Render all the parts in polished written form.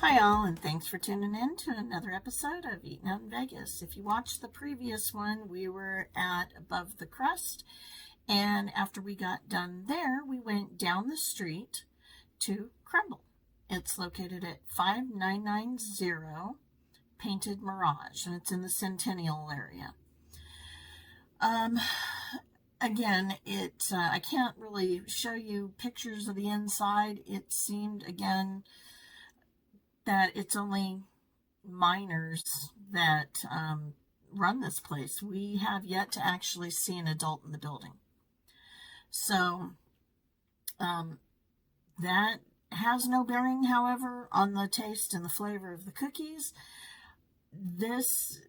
Hi all, and thanks for tuning in to another episode of Eatin Out in Vegas. If you watched the previous one, we were at Above the Crust, and after we got done there, we went down the street to Crumbl. It's located at 5990 Painted Mirage, and it's in the Centennial area. Again, I can't really show you pictures of the inside. It seemed, again, that it's only minors that run this place. We have yet to actually see an adult in the building. So that has no bearing, however, on the taste and the flavor of the cookies. This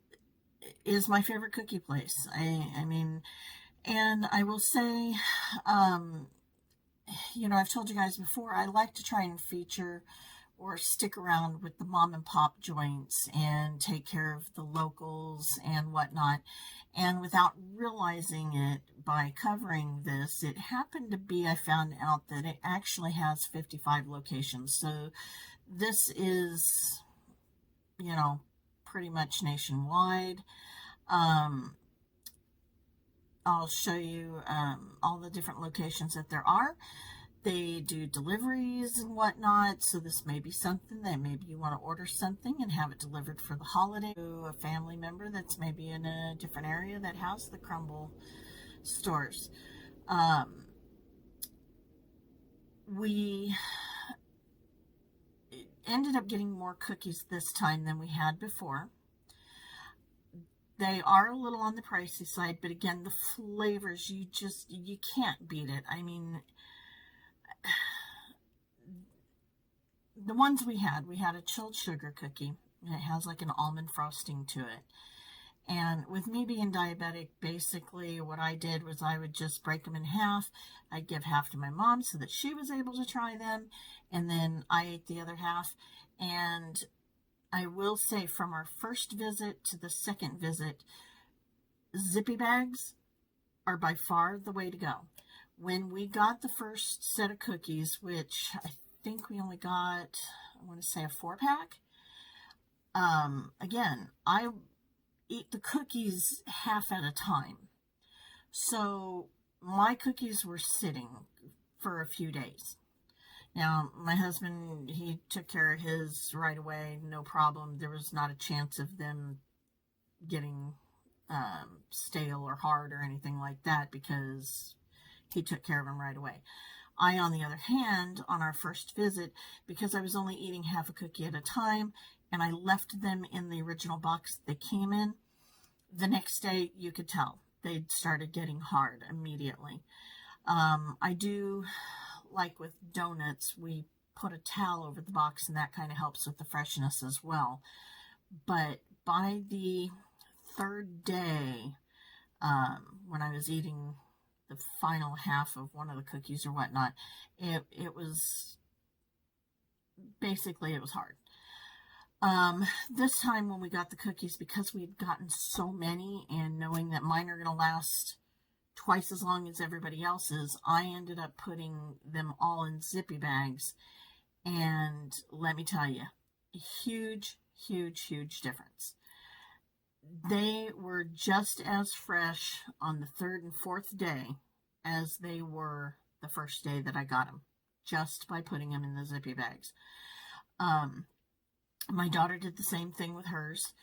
is my favorite cookie place. I mean, and I will say, I've told you guys before, I like to try and feature or stick around with the mom and pop joints and take care of the locals and whatnot. And without realizing it, by covering this, it happened to be, I found out that it actually has 55 locations. So this is, pretty much nationwide. I'll show you all the different locations that there are. They do deliveries and whatnot, so this may be something that maybe you want to order something and have it delivered for the holiday to a family member that's maybe in a different area that has the Crumbl stores. We ended up getting more cookies this time than we had before. They are a little on the pricey side, but again, the flavors, you can't beat it. I mean, the ones we had a chilled sugar cookie, and it has like an almond frosting to it. And with me being diabetic, basically what I did was I would just break them in half. I'd give half to my mom so that she was able to try them, and then I ate the other half. And I will say, from our first visit to the second visit, zippy bags are by far the way to go. When we got the first set of cookies, which I think we only got, I want to say a 4-pack. Again, I eat the cookies half at a time. So my cookies were sitting for a few days. Now, my husband, he took care of his right away, no problem. There was not a chance of them getting stale or hard or anything like that because he took care of them right away. I, on the other hand, on our first visit, because I was only eating half a cookie at a time, and I left them in the original box they came in, the next day you could tell they'd started getting hard immediately. I do, like with donuts, we put a towel over the box, and that kind of helps with the freshness as well. But by the third day, when I was eating the final half of one of the cookies or whatnot, it was hard. This time when we got the cookies, because we had gotten so many and knowing that mine are going to last twice as long as everybody else's, I ended up putting them all in zippy bags. And let me tell you, huge, huge, huge difference. They were just as fresh on the third and fourth day as they were the first day that I got them, just by putting them in the zippy bags. My daughter did the same thing with hers.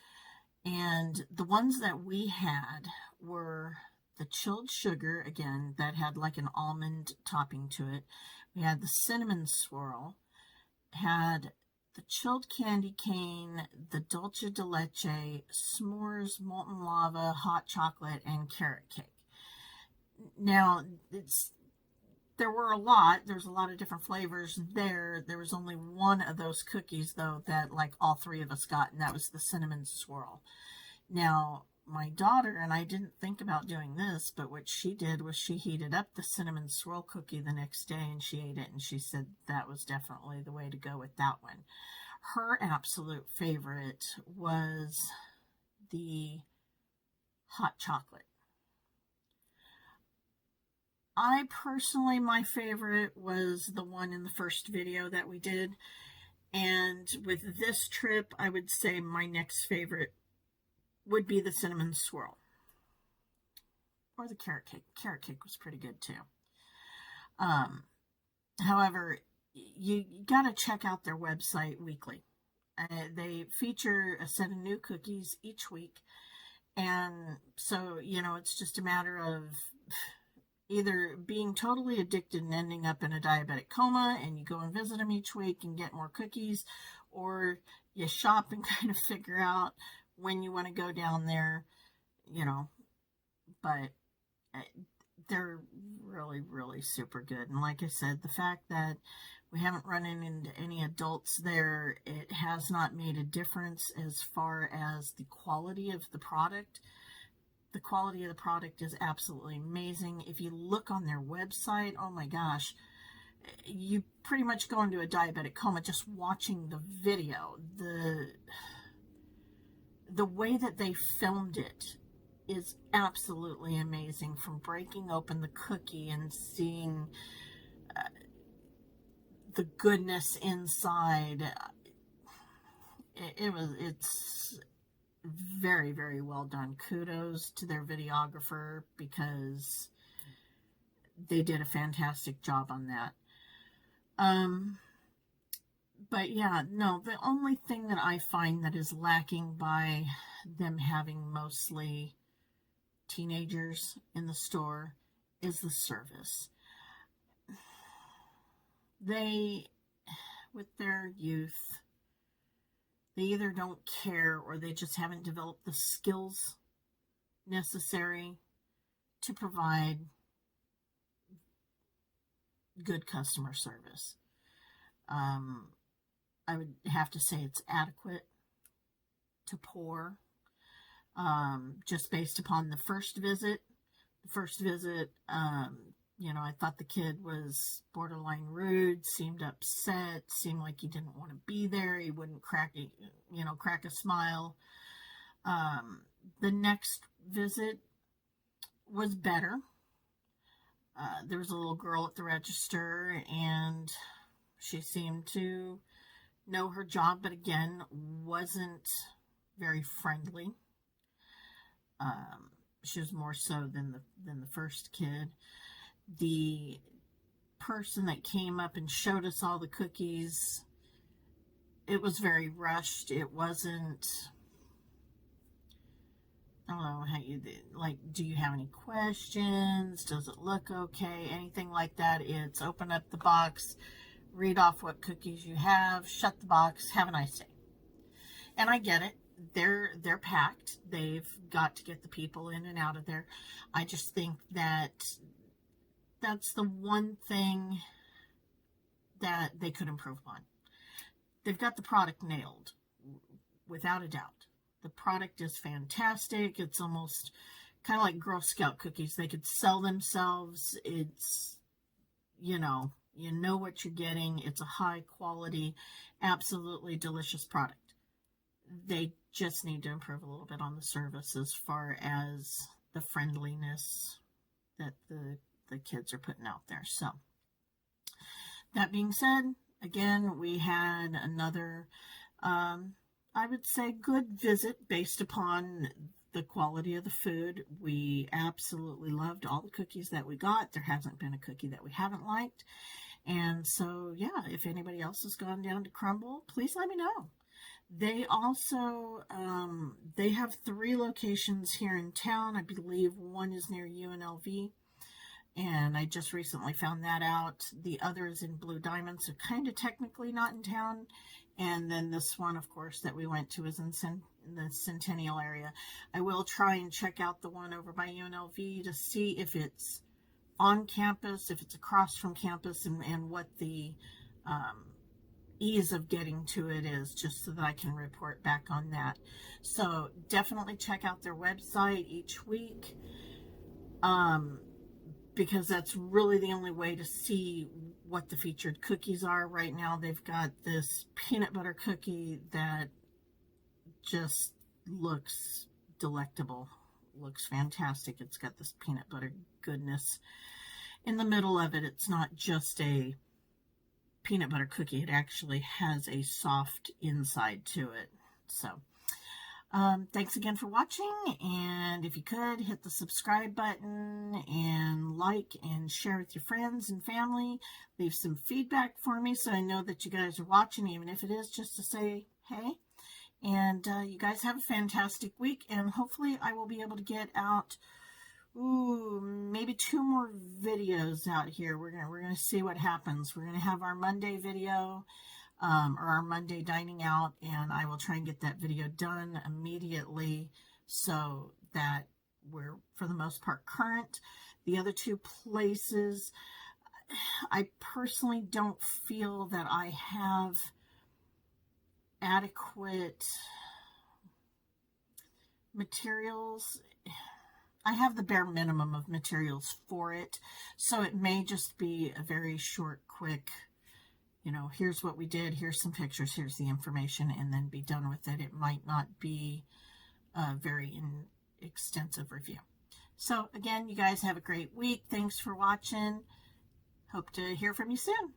And the ones that we had were the chilled sugar, again, that had like an almond topping to it. We had the cinnamon swirl, had the chilled candy cane, the dulce de leche, s'mores, molten lava, hot chocolate, and carrot cake. Now, there's a lot of different flavors there. There was only one of those cookies, though, that like all three of us got, and that was the cinnamon swirl. Now, my daughter, and I didn't think about doing this, but what she did was she heated up the cinnamon swirl cookie the next day, and she ate it, and she said that was definitely the way to go with that one. Her absolute favorite was the hot chocolate. I personally, my favorite was the one in the first video that we did. And with this trip, I would say my next favorite would be the cinnamon swirl. Or the carrot cake. Carrot cake was pretty good too. However, you got to check out their website weekly. They feature a set of new cookies each week. And so, it's just a matter of either being totally addicted and ending up in a diabetic coma, and you go and visit them each week and get more cookies, or you shop and kind of figure out when you want to go down there, but they're really, really super good. And like I said, the fact that we haven't run into any adults there, it has not made a difference as far as the quality of the product. The quality of the product is absolutely amazing. If you look on their website, oh my gosh, you pretty much go into a diabetic coma just watching the video. The way that they filmed it is absolutely amazing, from breaking open the cookie and seeing the goodness inside. It's very, very well done. Kudos to their videographer, because they did a fantastic job on that. But yeah, no, the only thing that I find that is lacking by them having mostly teenagers in the store is the service. They, with their youth, they either don't care or they just haven't developed the skills necessary to provide good customer service. I would have to say it's adequate to poor, just based upon the first visit. I thought the kid was borderline rude, seemed upset, seemed like he didn't want to be there. He wouldn't crack a smile. The next visit was better. There was a little girl at the register, and she seemed to know her job, but again, wasn't very friendly. She was more so than the first kid. The person that came up and showed us all the cookies, it was very rushed. It wasn't, I don't know how you did, like, do you have any questions? Does it look okay? Anything like that. It's open up the box, read off what cookies you have, shut the box, have a nice day. And I get it. They're packed. They've got to get the people in and out of there. I just think that's the one thing that they could improve on. They've got the product nailed, without a doubt. The product is fantastic. It's almost kind of like Girl Scout cookies. They could sell themselves. It's, you know what you're getting. It's a high quality, absolutely delicious product. They just need to improve a little bit on the service as far as the friendliness that the kids are putting out there. So, that being said, again, we had another, I would say, good visit based upon the quality of the food. We absolutely loved all the cookies that we got. There hasn't been a cookie that we haven't liked. And so, yeah, if anybody else has gone down to Crumbl, please let me know. They also, they have 3 locations here in town. I believe one is near UNLV, and I just recently found that out. The other is in Blue Diamond, so kind of technically not in town. And then this one, of course, that we went to is in the Centennial area. I will try and check out the one over by UNLV to see if it's on campus, if it's across from campus, and what the ease of getting to it is, just so that I can report back on that. So definitely check out their website each week, because that's really the only way to see what the featured cookies are. Right now they've got this peanut butter cookie that just looks delectable, looks fantastic. It's got this peanut butter goodness in the middle of it. It's not just a peanut butter cookie. It actually has a soft inside to it. So thanks again for watching, and if you could, hit the subscribe button and like and share with your friends and family. Leave some feedback for me so I know that you guys are watching, even if it is just to say hey. And you guys have a fantastic week, and hopefully I will be able to get out maybe 2 more videos out here. We're gonna see what happens. We're gonna have our Monday video, or our Monday dining out, and I will try and get that video done immediately so that we're, for the most part, current. The other 2 places, I personally don't feel that I have adequate materials. I have the bare minimum of materials for it, so it may just be a very short, quick, here's what we did, here's some pictures, here's the information, and then be done with it. It might not be a very extensive review. So again, you guys have a great week. Thanks for watching. Hope to hear from you soon.